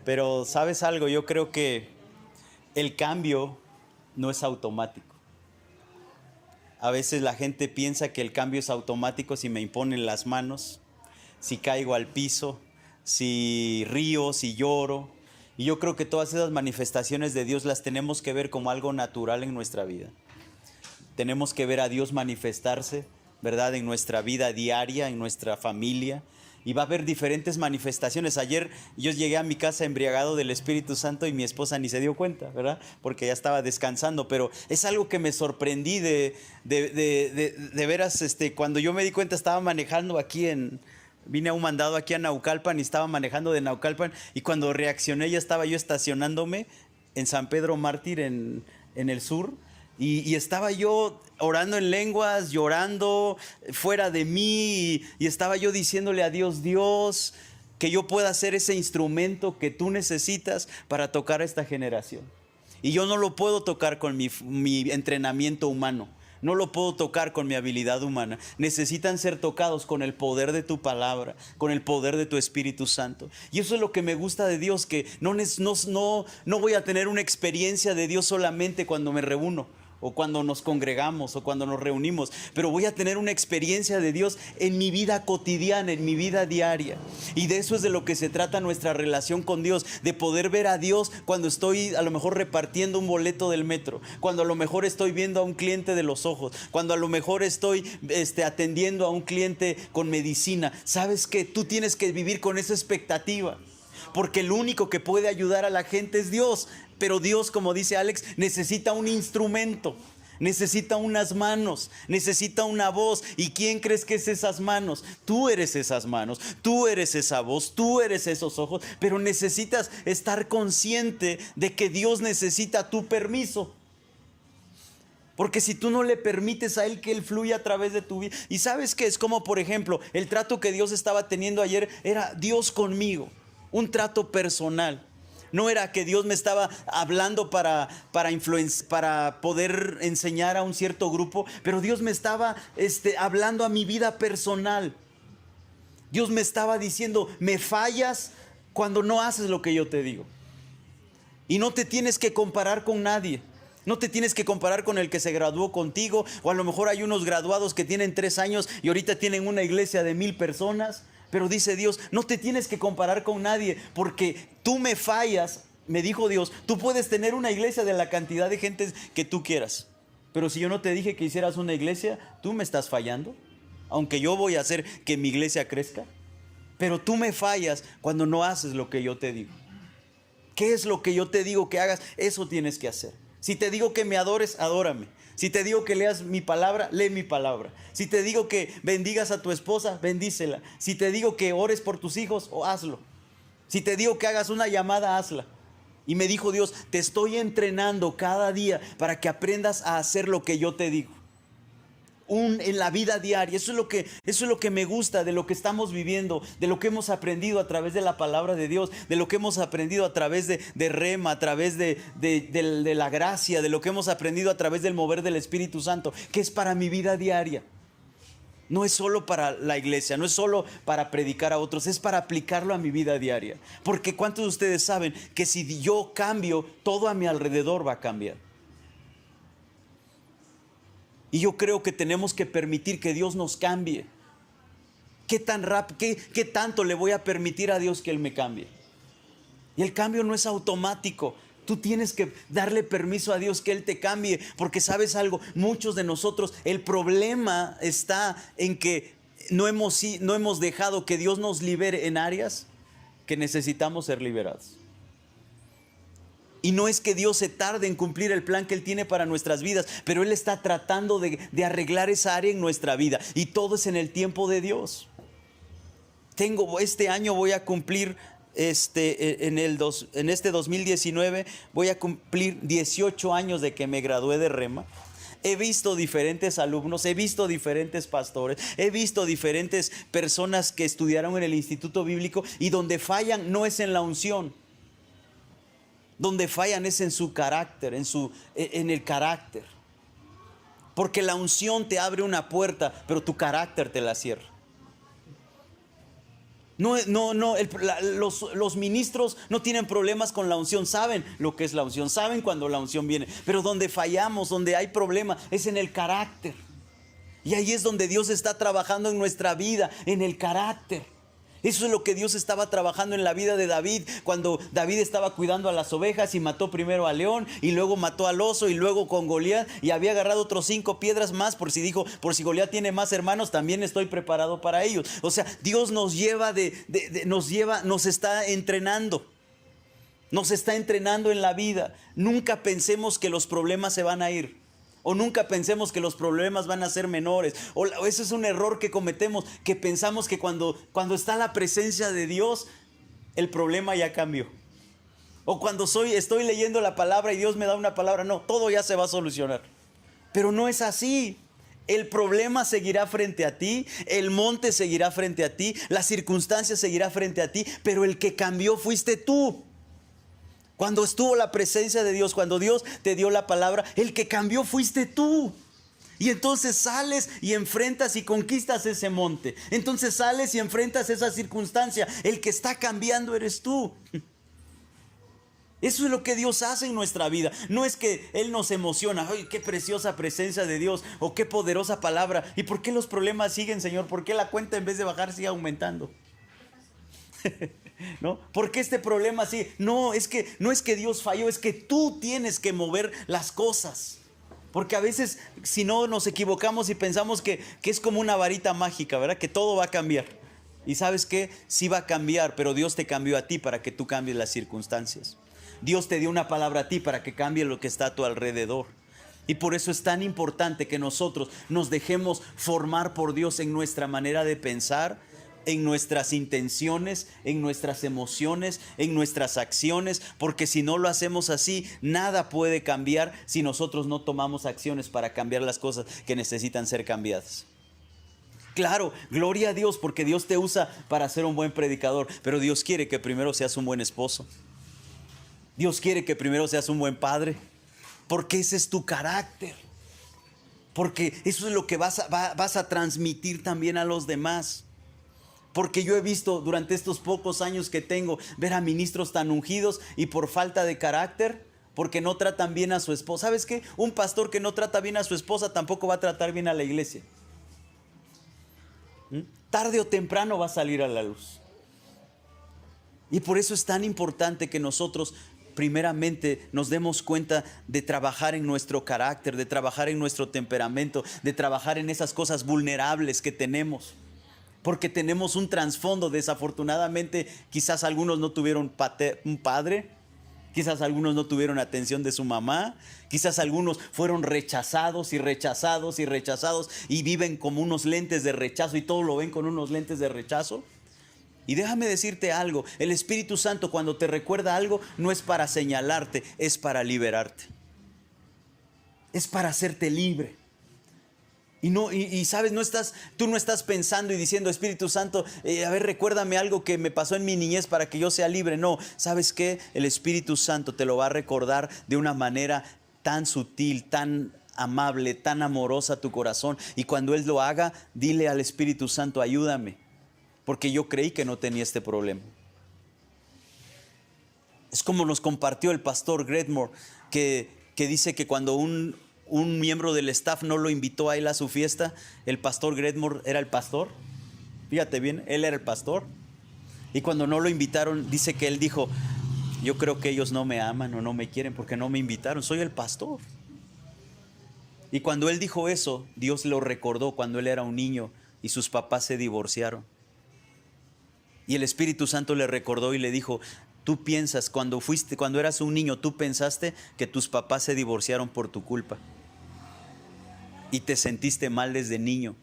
Pero ¿sabes algo? Yo creo que el cambio no es automático. A veces la gente piensa que el cambio es automático si me imponen las manos, si caigo al piso, si río, si lloro. Y yo creo que todas esas manifestaciones de Dios las tenemos que ver como algo natural en nuestra vida. Tenemos que ver a Dios manifestarse, ¿verdad? En nuestra vida diaria, en nuestra familia. Y va a haber diferentes manifestaciones. Ayer yo llegué a mi casa embriagado del Espíritu Santo y mi esposa ni se dio cuenta, ¿verdad? Porque ya estaba descansando. Pero es algo que me sorprendí de veras. Cuando yo me di cuenta estaba manejando vine a un mandado aquí a Naucalpan y estaba manejando de Naucalpan. Y cuando reaccioné ya estaba yo estacionándome en San Pedro Mártir en el sur. Y estaba yo orando en lenguas, llorando fuera de mí y estaba yo diciéndole a Dios, Dios, que yo pueda ser ese instrumento que tú necesitas para tocar a esta generación. Y yo no lo puedo tocar con mi entrenamiento humano. No lo puedo tocar con mi habilidad humana. Necesitan ser tocados con el poder de tu palabra, con el poder de tu Espíritu Santo. Y eso es lo que me gusta de Dios, que no voy a tener una experiencia de Dios solamente cuando me reúno, o cuando nos congregamos, o cuando nos reunimos, pero voy a tener una experiencia de Dios en mi vida cotidiana, en mi vida diaria. Y de eso es de lo que se trata nuestra relación con Dios, de poder ver a Dios cuando estoy a lo mejor repartiendo un boleto del metro, cuando a lo mejor estoy viendo a un cliente de los ojos, cuando a lo mejor estoy atendiendo a un cliente con medicina. ¿Sabes qué? Tú tienes que vivir con esa expectativa, porque el único que puede ayudar a la gente es Dios. Pero Dios, como dice Alex, necesita un instrumento, necesita unas manos, necesita una voz. ¿Y quién crees que es esas manos? Tú eres esas manos, tú eres esa voz, tú eres esos ojos. Pero necesitas estar consciente de que Dios necesita tu permiso. Porque si tú no le permites a Él que Él fluya a través de tu vida. Y ¿sabes qué? Es como, por ejemplo, el trato que Dios estaba teniendo ayer era Dios conmigo. Un trato personal. No era que Dios me estaba hablando para poder enseñar a un cierto grupo, pero Dios me estaba hablando a mi vida personal. Dios me estaba diciendo, me fallas cuando no haces lo que yo te digo. Y no te tienes que comparar con nadie. No te tienes que comparar con el que se graduó contigo, o a lo mejor hay unos graduados que tienen 3 años y ahorita tienen una iglesia de 1000 personas. Pero dice Dios, no te tienes que comparar con nadie, porque tú me fallas, me dijo Dios, tú puedes tener una iglesia de la cantidad de gente que tú quieras. Pero si yo no te dije que hicieras una iglesia, tú me estás fallando, aunque yo voy a hacer que mi iglesia crezca. Pero tú me fallas cuando no haces lo que yo te digo. ¿Qué es lo que yo te digo que hagas? Eso tienes que hacer. Si te digo que me adores, adórame. Si te digo que leas mi palabra, lee mi palabra. Si te digo que bendigas a tu esposa, bendícela. Si te digo que ores por tus hijos, hazlo. Si te digo que hagas una llamada, hazla. Y me dijo Dios, te estoy entrenando cada día para que aprendas a hacer lo que yo te digo. En la vida diaria. Eso es lo que me gusta de lo que estamos viviendo, de lo que hemos aprendido a través de la palabra de Dios, de lo que hemos aprendido a través de Rema, a través de la gracia, de lo que hemos aprendido a través del mover del Espíritu Santo, que es para mi vida diaria. No es solo para la iglesia, no es solo para predicar a otros, es para aplicarlo a mi vida diaria. Porque ¿cuántos de ustedes saben que si yo cambio, todo a mi alrededor va a cambiar? Y yo creo que tenemos que permitir que Dios nos cambie. ¿Qué tanto le voy a permitir a Dios que Él me cambie? Y el cambio no es automático. Tú tienes que darle permiso a Dios que Él te cambie. Porque sabes algo, muchos de nosotros, el problema está en que no hemos dejado que Dios nos libere en áreas que necesitamos ser liberados. Y no es que Dios se tarde en cumplir el plan que Él tiene para nuestras vidas, pero Él está tratando de arreglar esa área en nuestra vida. Y todo es en el tiempo de Dios. Este año voy a cumplir, en este 2019, voy a cumplir 18 años de que me gradué de Rema. He visto diferentes alumnos, he visto diferentes pastores, he visto diferentes personas que estudiaron en el Instituto Bíblico, y donde fallan no es en la unción. Donde fallan es en su carácter, en el carácter. Porque la unción te abre una puerta, pero tu carácter te la cierra. Los ministros no tienen problemas con la unción, saben lo que es la unción, saben cuando la unción viene. Pero donde fallamos, donde hay problema, es en el carácter. Y ahí es donde Dios está trabajando en nuestra vida, en el carácter. Eso es lo que Dios estaba trabajando en la vida de David, cuando David estaba cuidando a las ovejas y mató primero al león y luego mató al oso y luego con Goliat, y había agarrado otros 5 piedras más por si por si Goliat tiene más hermanos, también estoy preparado para ellos. O sea, Dios nos lleva nos está entrenando. Nos está entrenando en la vida. Nunca pensemos que los problemas se van a ir. O nunca pensemos que los problemas van a ser menores. O ese es un error que cometemos, que pensamos que cuando está la presencia de Dios, el problema ya cambió. O cuando estoy leyendo la palabra y Dios me da una palabra, no, todo ya se va a solucionar. Pero no es así. El problema seguirá frente a ti, el monte seguirá frente a ti, la circunstancia seguirá frente a ti, pero el que cambió fuiste tú. Cuando estuvo la presencia de Dios, cuando Dios te dio la palabra, el que cambió fuiste tú. Y entonces sales y enfrentas y conquistas ese monte. Entonces sales y enfrentas esa circunstancia. El que está cambiando eres tú. Eso es lo que Dios hace en nuestra vida. No es que Él nos emociona. ¡Ay, qué preciosa presencia de Dios! O qué poderosa palabra. ¿Y por qué los problemas siguen, Señor? ¿Por qué la cuenta en vez de bajar sigue aumentando? ¿No? ¿Por qué este problema así? No es que Dios falló, es que tú tienes que mover las cosas. Porque a veces, si no, nos equivocamos y pensamos que es como una varita mágica, ¿verdad? Que todo va a cambiar. Y ¿sabes qué? Sí va a cambiar, pero Dios te cambió a ti para que tú cambies las circunstancias. Dios te dio una palabra a ti para que cambie lo que está a tu alrededor. Y por eso es tan importante que nosotros nos dejemos formar por Dios en nuestra manera de pensar, en nuestras intenciones, en nuestras emociones, en nuestras acciones, porque si no lo hacemos así, nada puede cambiar si nosotros no tomamos acciones para cambiar las cosas que necesitan ser cambiadas. Claro, gloria a Dios, porque Dios te usa para ser un buen predicador, pero Dios quiere que primero seas un buen esposo. Dios quiere que primero seas un buen padre, porque ese es tu carácter, porque eso es lo que vas a transmitir también a los demás. Porque yo he visto durante estos pocos años que tengo ver a ministros tan ungidos y por falta de carácter, porque no tratan bien a su esposa. ¿Sabes qué? Un pastor que no trata bien a su esposa tampoco va a tratar bien a la iglesia. Tarde o temprano va a salir a la luz. Y por eso es tan importante que nosotros primeramente nos demos cuenta de trabajar en nuestro carácter, de trabajar en nuestro temperamento, de trabajar en esas cosas vulnerables que tenemos. Porque tenemos un trasfondo, desafortunadamente, quizás algunos no tuvieron un padre, quizás algunos no tuvieron atención de su mamá, quizás algunos fueron rechazados y rechazados y rechazados y viven como unos lentes de rechazo y todo lo ven con unos lentes de rechazo. Y déjame decirte algo, el Espíritu Santo cuando te recuerda algo no es para señalarte, es para liberarte. Es para hacerte libre. Y sabes, tú no estás pensando y diciendo, Espíritu Santo, a ver, recuérdame algo que me pasó en mi niñez para que yo sea libre. No, ¿sabes qué? El Espíritu Santo te lo va a recordar de una manera tan sutil, tan amable, tan amorosa a tu corazón. Y cuando Él lo haga, dile al Espíritu Santo, ayúdame, porque yo creí que no tenía este problema. Es como nos compartió el pastor Gretmore, que dice que cuando un miembro del staff no lo invitó a él a su fiesta, el pastor Gretmore era el pastor. Fíjate bien, él era el pastor. Y cuando no lo invitaron, dice que él dijo, yo creo que ellos no me aman o no me quieren porque no me invitaron, soy el pastor. Y cuando él dijo eso, Dios lo recordó cuando él era un niño y sus papás se divorciaron. Y el Espíritu Santo le recordó y le dijo, tú piensas, cuando eras un niño, tú pensaste que tus papás se divorciaron por tu culpa. Y te sentiste mal desde niño.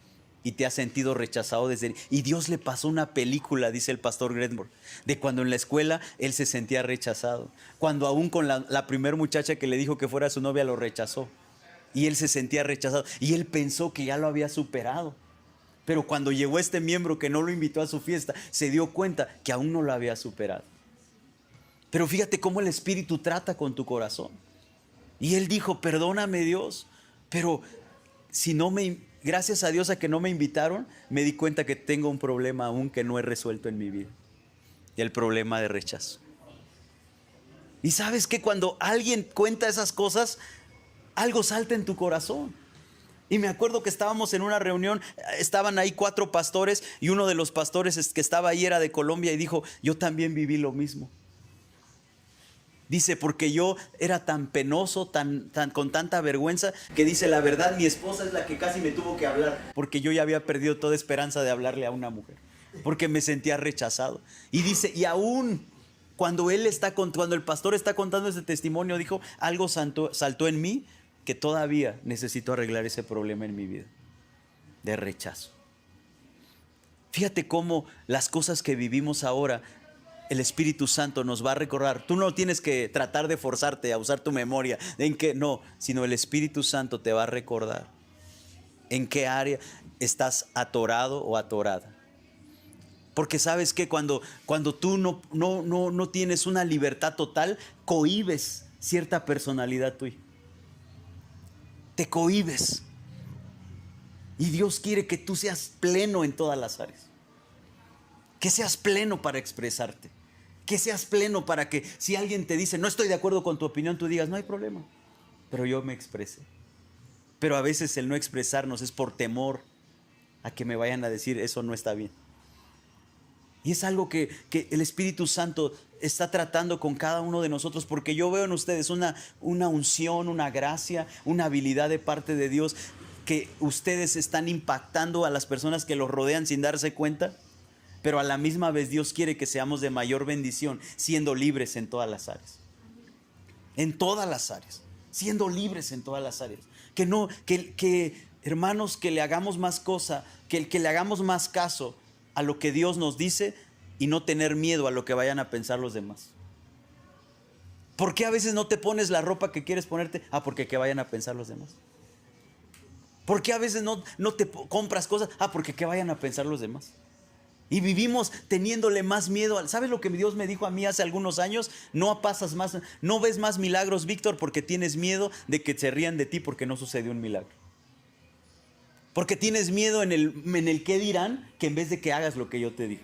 Y te has sentido rechazado desde niño. Y Dios le pasó una película, dice el pastor Gretmore, de cuando en la escuela él se sentía rechazado. Cuando aún con la primer muchacha que le dijo que fuera su novia lo rechazó. Y él se sentía rechazado. Y él pensó que ya lo había superado. Pero cuando llegó este miembro que no lo invitó a su fiesta, se dio cuenta que aún no lo había superado. Pero fíjate cómo el Espíritu trata con tu corazón. Y él dijo, perdóname Dios, pero si no me gracias a Dios a que no me invitaron, me di cuenta que tengo un problema aún que no he resuelto en mi vida. Y el problema de rechazo. Y sabes que cuando alguien cuenta esas cosas, algo salta en tu corazón. Y me acuerdo que estábamos en una reunión, estaban ahí 4 pastores y uno de los pastores que estaba ahí era de Colombia y dijo, yo también viví lo mismo. Dice, porque yo era tan penoso, con tanta vergüenza, que dice, la verdad, mi esposa es la que casi me tuvo que hablar, porque yo ya había perdido toda esperanza de hablarle a una mujer, porque me sentía rechazado. Y dice, y aún cuando el pastor está contando ese testimonio, dijo, algo saltó en mí, que todavía necesito arreglar ese problema en mi vida, de rechazo. Fíjate cómo las cosas que vivimos ahora, el Espíritu Santo nos va a recordar. Tú no tienes que tratar de forzarte a usar tu memoria, en que no, sino el Espíritu Santo te va a recordar en qué área estás atorado o atorada. Porque sabes que cuando tú no tienes una libertad total, cohibes cierta personalidad tuya. Te cohibes. Y Dios quiere que tú seas pleno en todas las áreas. Que seas pleno para expresarte. Que seas pleno para que si alguien te dice, no estoy de acuerdo con tu opinión, tú digas, no hay problema. Pero yo me expresé. Pero a veces el no expresarnos es por temor a que me vayan a decir, eso no está bien. Y es algo que el Espíritu Santo está tratando con cada uno de nosotros, porque yo veo en ustedes una unción, una gracia, una habilidad de parte de Dios, que ustedes están impactando a las personas que los rodean sin darse cuenta, pero a la misma vez Dios quiere que seamos de mayor bendición, siendo libres en todas las áreas. En todas las áreas, siendo libres en todas las áreas. Que hermanos, que le hagamos más cosa, que le hagamos más caso a lo que Dios nos dice y no tener miedo a lo que vayan a pensar los demás. ¿Por qué a veces no te pones la ropa que quieres ponerte? Porque ¿qué vayan a pensar los demás? ¿Por qué a veces no te compras cosas? Porque ¿qué vayan a pensar los demás? Y vivimos teniéndole más miedo. ¿Sabes lo que Dios me dijo a mí hace algunos años? No ves más milagros, Víctor, porque tienes miedo de que se rían de ti porque no sucedió un milagro. Porque tienes miedo en el qué dirán, que en vez de que hagas lo que yo te digo.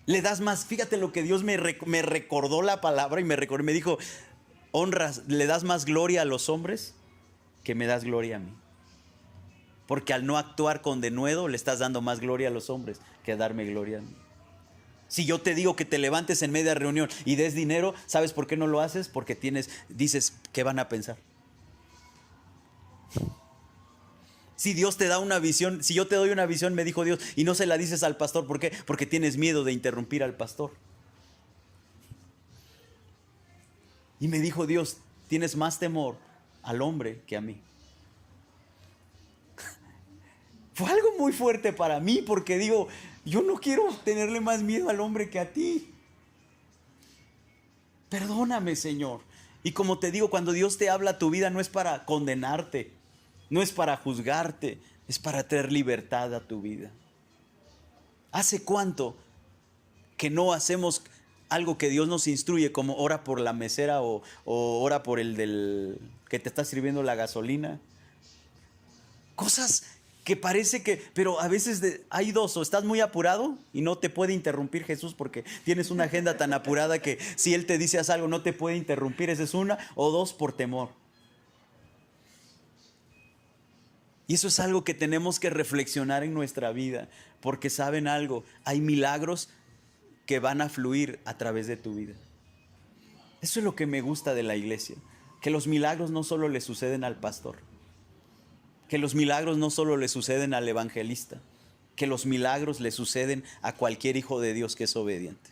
Le das más, fíjate lo que Dios me recordó la palabra y me dijo, le das más gloria a los hombres que me das gloria a mí. Porque al no actuar con denuedo le estás dando más gloria a los hombres que a darme gloria a mí. Si yo te digo que te levantes en media reunión y des dinero, ¿sabes por qué no lo haces? Porque dices, ¿qué van a pensar? Si Dios te da una visión, si yo te doy una visión, me dijo Dios, y no se la dices al pastor, ¿por qué? Porque tienes miedo de interrumpir al pastor. Y me dijo Dios, tienes más temor al hombre que a mí. Fue algo muy fuerte para mí, porque digo, yo no quiero tenerle más miedo al hombre que a ti. Perdóname, Señor. Y como te digo, cuando Dios te habla a tu vida, no es para condenarte, no es para juzgarte, es para traer libertad a tu vida. ¿Hace cuánto que no hacemos algo que Dios nos instruye, como ora por la mesera o ora por el del que te está sirviendo la gasolina? Cosas que parece que, pero a veces hay dos: o estás muy apurado y no te puede interrumpir Jesús porque tienes una agenda tan apurada que si Él te dice haz algo no te puede interrumpir. Esa es una. O dos, por temor. Y eso es algo que tenemos que reflexionar en nuestra vida, porque saben algo, hay milagros que van a fluir a través de tu vida. Eso es lo que me gusta de la iglesia, que los milagros no solo le suceden al pastor, que los milagros no solo le suceden al evangelista, que los milagros le suceden a cualquier hijo de Dios que es obediente.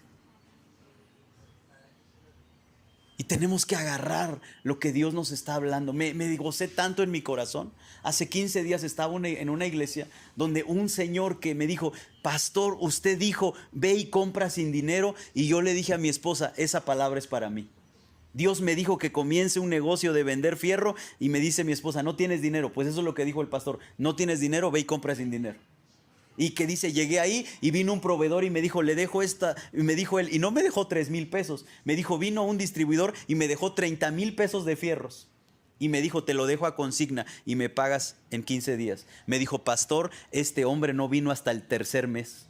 Y tenemos que agarrar lo que Dios nos está hablando. Me gocé tanto en mi corazón. Hace 15 días estaba en una iglesia donde un señor que me dijo: pastor, usted dijo, ve y compra sin dinero. Y yo le dije a mi esposa, esa palabra es para mí. Dios me dijo que comience un negocio de vender fierro. Y me dice mi esposa, no tienes dinero. Pues eso es lo que dijo el pastor: no tienes dinero, ve y compra sin dinero. Y que dice, llegué ahí y vino un proveedor y me dijo, le dejo esta, y me dijo él, y no me dejó 3,000 pesos, me dijo, vino un distribuidor y me dejó 30,000 pesos de fierros. y me dijo, te lo dejo a consigna y me pagas en 15 días. Me dijo, pastor, este hombre no vino hasta el tercer mes.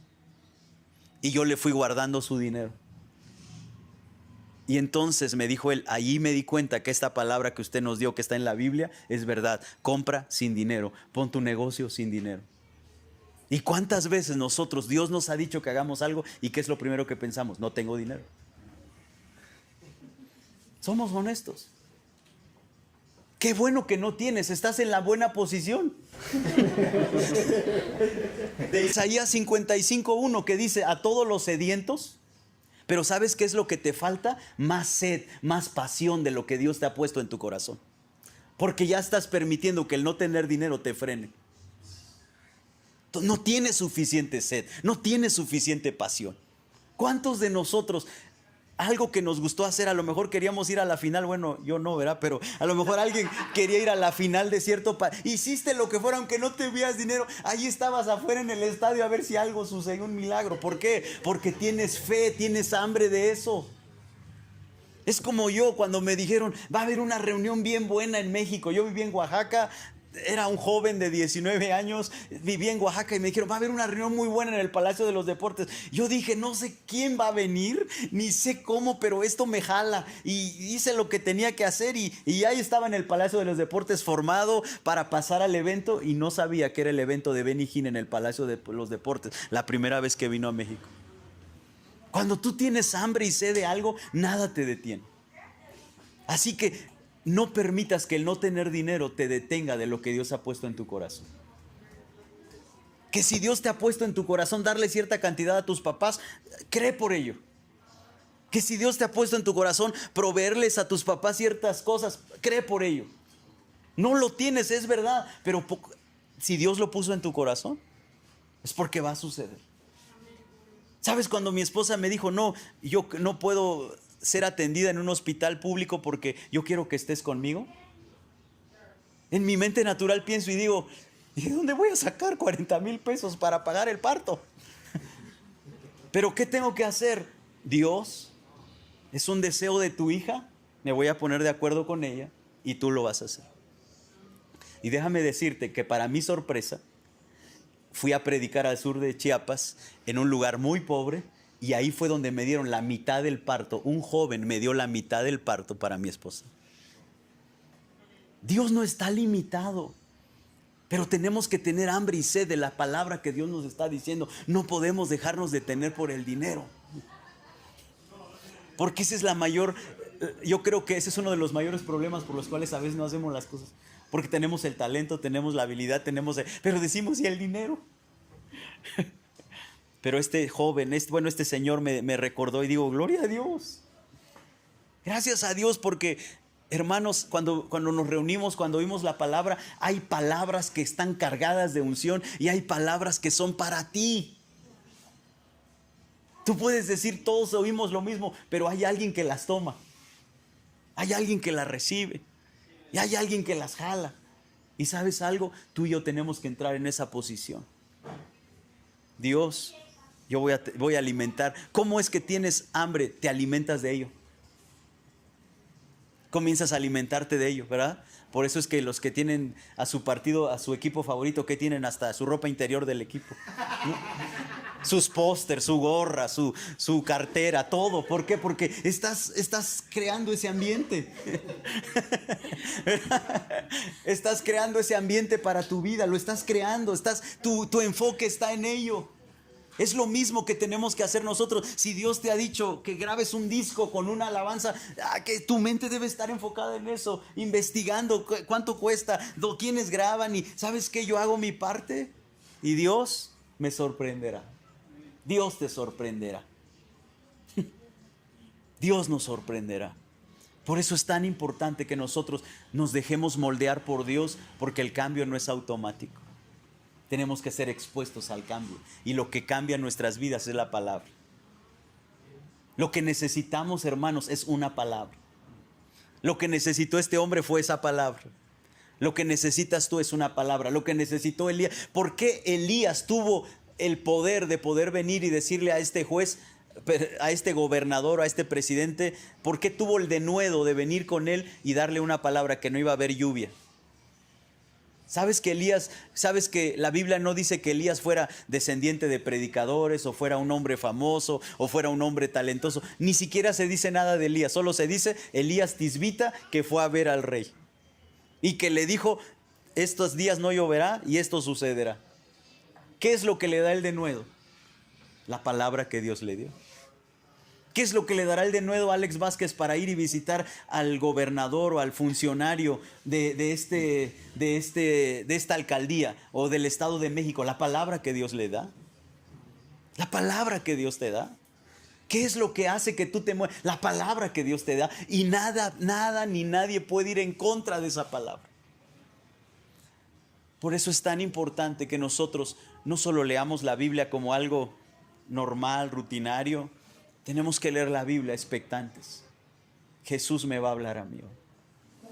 Y yo le fui guardando su dinero. Y entonces me dijo él, ahí me di cuenta que esta palabra que usted nos dio, que está en la Biblia, es verdad. Compra sin dinero, pon tu negocio sin dinero. ¿Y cuántas veces nosotros, Dios nos ha dicho que hagamos algo y qué es lo primero que pensamos? No tengo dinero. Somos honestos. Qué bueno que no tienes, estás en la buena posición. De Isaías 55:1 que dice, a todos los sedientos. Pero ¿sabes qué es lo que te falta? Más sed, más pasión de lo que Dios te ha puesto en tu corazón. Porque ya estás permitiendo que el no tener dinero te frene. No tienes suficiente sed, no tienes suficiente pasión. ¿Cuántos de nosotros, algo que nos gustó hacer, a lo mejor queríamos ir a la final? Bueno, yo no, ¿verdad? Pero a lo mejor alguien quería ir a la final de cierto país. Hiciste lo que fuera, aunque no tuvieras dinero. Ahí estabas afuera en el estadio a ver si algo sucedió, un milagro. ¿Por qué? Porque tienes fe, tienes hambre de eso. Es como yo cuando me dijeron, va a haber una reunión bien buena en México. Yo viví en Oaxaca. Era un joven de 19 años, vivía en Oaxaca y me dijeron, va a haber una reunión muy buena en el Palacio de los Deportes. Yo dije, no sé quién va a venir, ni sé cómo, pero esto me jala. Y hice lo que tenía que hacer y ahí estaba en el Palacio de los Deportes formado para pasar al evento y no sabía que era el evento de Benny Hinn en el Palacio de los Deportes, la primera vez que vino a México. Cuando tú tienes hambre y sed de algo, nada te detiene. Así que no permitas que el no tener dinero te detenga de lo que Dios ha puesto en tu corazón. Que si Dios te ha puesto en tu corazón darle cierta cantidad a tus papás, cree por ello. Que si Dios te ha puesto en tu corazón proveerles a tus papás ciertas cosas, cree por ello. No lo tienes, es verdad, pero si Dios lo puso en tu corazón, es porque va a suceder. ¿Sabes? Cuando mi esposa me dijo, no, yo no puedo ser atendida en un hospital público porque yo quiero que estés conmigo. En mi mente natural pienso y digo, ¿y de dónde voy a sacar 40,000 pesos para pagar el parto? Pero ¿qué tengo que hacer? Dios, es un deseo de tu hija, me voy a poner de acuerdo con ella y tú lo vas a hacer. Y déjame decirte que para mi sorpresa, fui a predicar al sur de Chiapas en un lugar muy pobre. Y ahí fue donde me dieron la mitad del parto. Un joven me dio la mitad del parto para mi esposa. Dios no está limitado. Pero tenemos que tener hambre y sed de la palabra que Dios nos está diciendo. No podemos dejarnos detener por el dinero. Porque esa es la mayor... Yo creo que ese es uno de los mayores problemas por los cuales a veces no hacemos las cosas. Porque tenemos el talento, tenemos la habilidad, pero decimos, ¿y el dinero? Pero este joven, este señor me recordó y digo, gloria a Dios. Gracias a Dios porque, hermanos, cuando nos reunimos, cuando oímos la palabra, hay palabras que están cargadas de unción y hay palabras que son para ti. Tú puedes decir, todos oímos lo mismo, pero hay alguien que las toma. Hay alguien que las recibe. Y hay alguien que las jala. Y ¿sabes algo? Tú y yo tenemos que entrar en esa posición. Dios, yo voy a alimentar. ¿Cómo es que tienes hambre? Te alimentas de ello. Comienzas a alimentarte de ello, ¿verdad? Por eso es que los que tienen a su partido, a su equipo favorito, ¿qué tienen? Hasta su ropa interior del equipo, ¿no? Sus pósters, su gorra, su cartera, todo. ¿Por qué? Porque estás creando ese ambiente. Estás creando ese ambiente para tu vida, lo estás creando, tu enfoque está en ello. Es lo mismo que tenemos que hacer nosotros. Si Dios te ha dicho que grabes un disco con una alabanza, que tu mente debe estar enfocada en eso, investigando cuánto cuesta, quiénes graban y ¿sabes qué? Yo hago mi parte y Dios me sorprenderá. Dios te sorprenderá. Dios nos sorprenderá. Por eso es tan importante que nosotros nos dejemos moldear por Dios, porque el cambio no es automático. Tenemos que ser expuestos al cambio. Y lo que cambia nuestras vidas es la palabra. Lo que necesitamos, hermanos, es una palabra. Lo que necesitó este hombre fue esa palabra. Lo que necesitas tú es una palabra. Lo que necesitó Elías. ¿Por qué Elías tuvo el poder de poder venir y decirle a este juez, a este gobernador, a este presidente, ¿por qué tuvo el denuedo de venir con él y darle una palabra que no iba a haber lluvia? ¿Sabes que la Biblia no dice que Elías fuera descendiente de predicadores, o fuera un hombre famoso, o fuera un hombre talentoso? Ni siquiera se dice nada de Elías, solo se dice Elías Tisbita, que fue a ver al rey y que le dijo: estos días no lloverá y esto sucederá. ¿Qué es lo que le da el denuedo? La palabra que Dios le dio. ¿Qué es lo que le dará el denuedo a Alex Vázquez para ir y visitar al gobernador o al funcionario de esta alcaldía o del Estado de México? La palabra que Dios le da. La palabra que Dios te da. ¿Qué es lo que hace que tú te muevas? La palabra que Dios te da. Y nada ni nadie puede ir en contra de esa palabra. Por eso es tan importante que nosotros no solo leamos la Biblia como algo normal, rutinario. Tenemos que leer la Biblia expectantes. Jesús me va a hablar a mí hoy.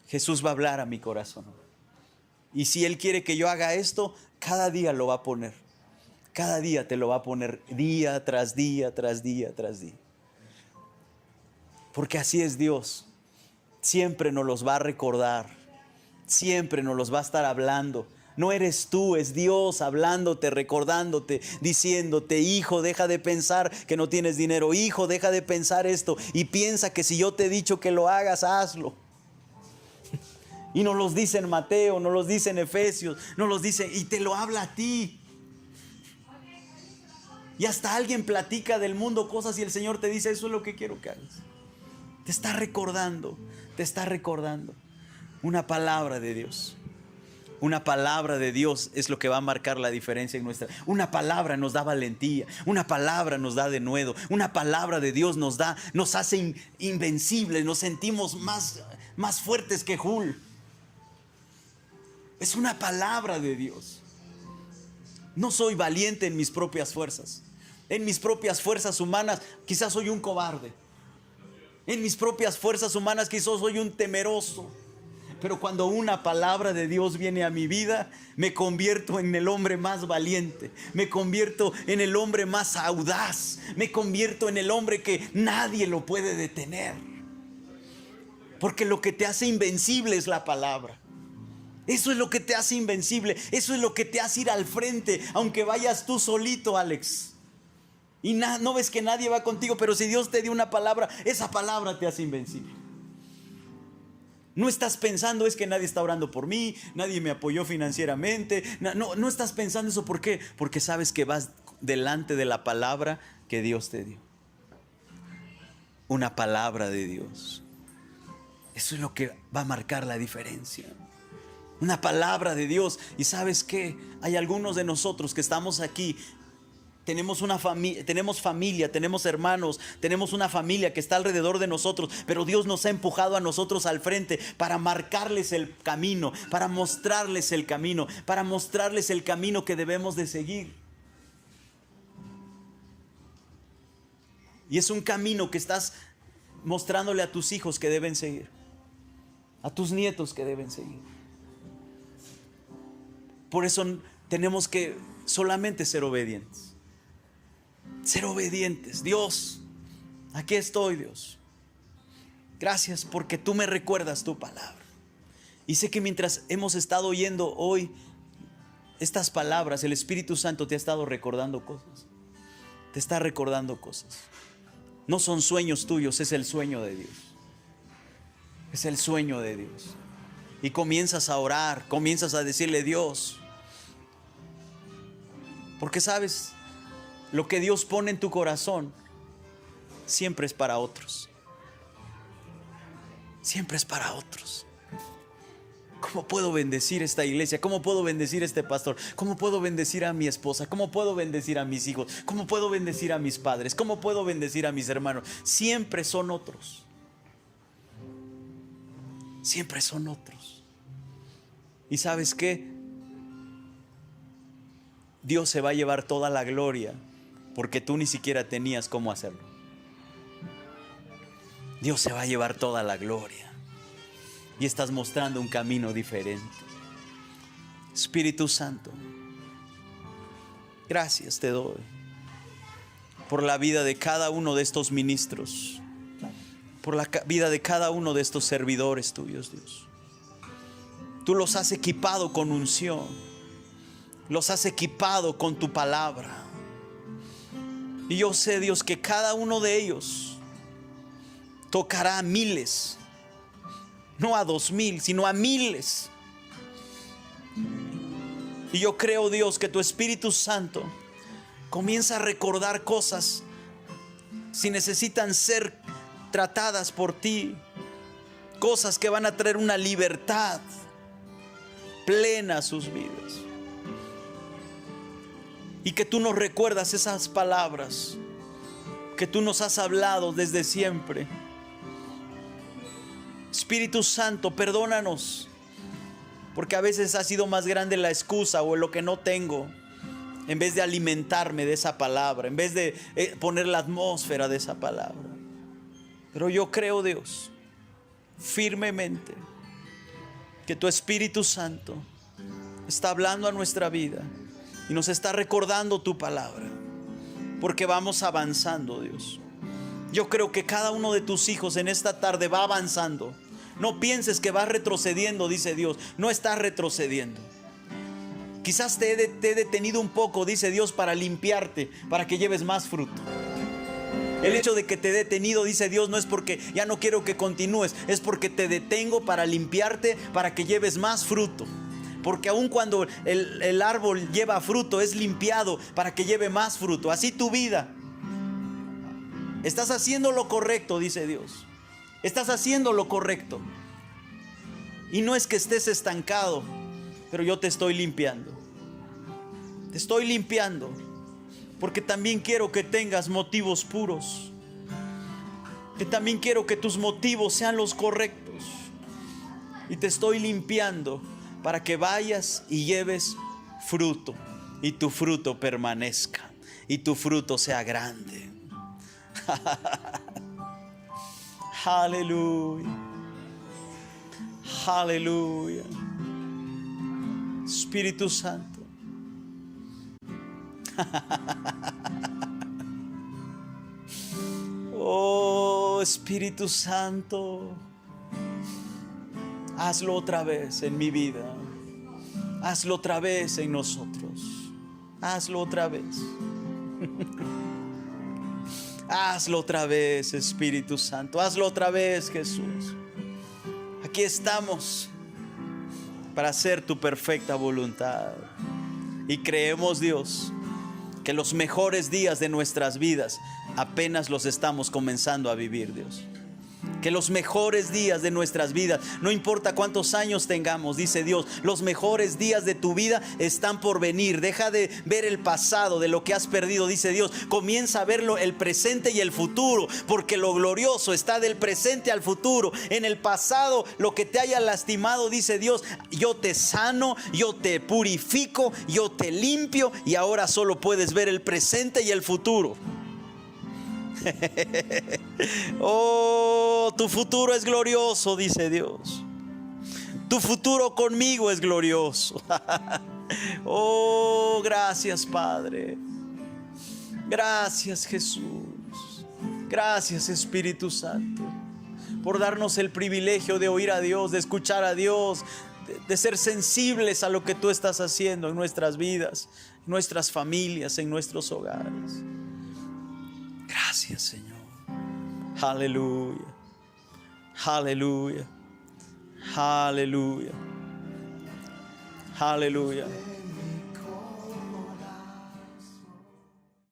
Jesús va a hablar a mi corazón. Y si Él quiere que yo haga esto, cada día lo va a poner. Cada día te lo va a poner, día tras día, tras día, tras día. Porque así es Dios. Siempre nos los va a recordar. Siempre nos los va a estar hablando. No eres tú, es Dios hablándote, recordándote, diciéndote: hijo, deja de pensar que no tienes dinero. Hijo, deja de pensar esto y piensa que si yo te he dicho que lo hagas, hazlo. Y nos los dice en Mateo, nos los dice en Efesios, nos los dice, y te lo habla a ti. Y hasta alguien platica del mundo cosas y el Señor te dice: eso es lo que quiero que hagas. Te está recordando, te está recordando. Una palabra de Dios. Una palabra de Dios es lo que va a marcar la diferencia en nuestra. Una palabra nos da valentía. Una palabra nos da denuedo. Una palabra de Dios nos hace invencibles. Nos sentimos más fuertes que Hulk. Es una palabra de Dios. No soy valiente en mis propias fuerzas. En mis propias fuerzas humanas quizás soy un cobarde. En mis propias fuerzas humanas quizás soy un temeroso. Pero cuando una palabra de Dios viene a mi vida, me convierto en el hombre más valiente. Me convierto en el hombre más audaz. Me convierto en el hombre que nadie lo puede detener. Porque lo que te hace invencible es la palabra. Eso es lo que te hace invencible. Eso es lo que te hace ir al frente, aunque vayas tú solito, Alex. Y no ves que nadie va contigo, pero si Dios te dio una palabra, esa palabra te hace invencible. No estás pensando: es que nadie está orando por mí, nadie me apoyó financieramente. No estás pensando eso. ¿Por qué? Porque sabes que vas delante de la palabra que Dios te dio. Una palabra de Dios. Eso es lo que va a marcar la diferencia. Una palabra de Dios. Y ¿sabes qué? Hay algunos de nosotros que estamos aquí. Tenemos familia, tenemos hermanos, tenemos una familia que está alrededor de nosotros, pero Dios nos ha empujado a nosotros al frente para marcarles el camino, para mostrarles el camino, que debemos de seguir. Y es un camino que estás mostrándole a tus hijos que deben seguir, a tus nietos que deben seguir. Por eso tenemos que solamente ser obedientes. Ser obedientes. Dios, aquí estoy, Dios. Gracias porque tú me recuerdas tu palabra. Y sé que mientras hemos estado oyendo hoy estas palabras, el Espíritu Santo te ha estado recordando cosas. Te está recordando cosas. No son sueños tuyos, es el sueño de Dios. Es el sueño de Dios. Y comienzas a orar, comienzas a decirle: Dios. Porque sabes, lo que Dios pone en tu corazón siempre es para otros. Siempre es para otros. ¿Cómo puedo bendecir esta iglesia? ¿Cómo puedo bendecir a este pastor? ¿Cómo puedo bendecir a mi esposa? ¿Cómo puedo bendecir a mis hijos? ¿Cómo puedo bendecir a mis padres? ¿Cómo puedo bendecir a mis hermanos? Siempre son otros. Siempre son otros. ¿Y sabes qué? Dios se va a llevar toda la gloria porque tú ni siquiera tenías cómo hacerlo. Dios se va a llevar toda la gloria. Y estás mostrando un camino diferente. Espíritu Santo, gracias te doy. por la vida de cada uno de estos ministros, por la vida de cada uno de estos servidores tuyos, Dios. Tú los has equipado con unción, los has equipado con tu palabra. Y yo sé, Dios, que cada uno de ellos tocará a miles, no a 2,000, sino a miles. Y yo creo, Dios, que tu Espíritu Santo comienza a recordar cosas, si necesitan ser tratadas por ti, cosas que van a traer una libertad plena a sus vidas. Y que tú nos recuerdas esas palabras que tú nos has hablado desde siempre. Espíritu Santo, perdónanos, porque a veces ha sido más grande la excusa o lo que no tengo, en vez de alimentarme de esa palabra, en vez de poner la atmósfera de esa palabra. Pero yo creo, Dios, firmemente, que tu Espíritu Santo está hablando a nuestra vida y nos está recordando tu palabra, porque vamos avanzando, Dios. Yo creo que cada uno de tus hijos en esta tarde va avanzando. No pienses que vas retrocediendo, dice Dios. No estás retrocediendo. Quizás te he detenido un poco, dice Dios, para limpiarte, para que lleves más fruto. El hecho de que te he detenido, dice Dios, no es porque ya no quiero que continúes, es porque te detengo para limpiarte, para que lleves más fruto. Porque aun cuando el árbol lleva fruto, es limpiado para que lleve más fruto. Así tu vida. Estás haciendo lo correcto, dice Dios. Estás haciendo lo correcto. Y no es que estés estancado, pero yo te estoy limpiando. Te estoy limpiando. Porque también quiero que tengas motivos puros. Que también quiero que tus motivos sean los correctos. Y te estoy limpiando para que vayas y lleves fruto. Y tu fruto permanezca. Y tu fruto sea grande. Aleluya. Aleluya. Espíritu Santo. Oh, Espíritu Santo, hazlo otra vez en mi vida. Hazlo otra vez en nosotros. Hazlo otra vez. Hazlo otra vez, Espíritu Santo. Hazlo otra vez, Jesús. Aquí estamos para hacer tu perfecta voluntad. Y creemos, Dios, que los mejores días de nuestras vidas apenas los estamos comenzando a vivir, Dios. Que los mejores días de nuestras vidas, no importa cuántos años tengamos, dice Dios, los mejores días de tu vida están por venir. Deja de ver el pasado, de lo que has perdido, dice Dios. Comienza a verlo, el presente y el futuro, porque lo glorioso está del presente al futuro. En el pasado, lo que te haya lastimado, dice Dios, yo te sano, yo te purifico, yo te limpio, y ahora solo puedes ver el presente y el futuro. Oh, tu futuro es glorioso, dice Dios. Tu futuro conmigo es glorioso. Oh, gracias, Padre. Gracias, Jesús. Gracias, Espíritu Santo, por darnos el privilegio de oír a Dios, de escuchar a Dios, de ser sensibles a lo que tú estás haciendo en nuestras vidas, en nuestras familias, en nuestros hogares. Gracias, Señor. Aleluya. Aleluya. Aleluya. Aleluya.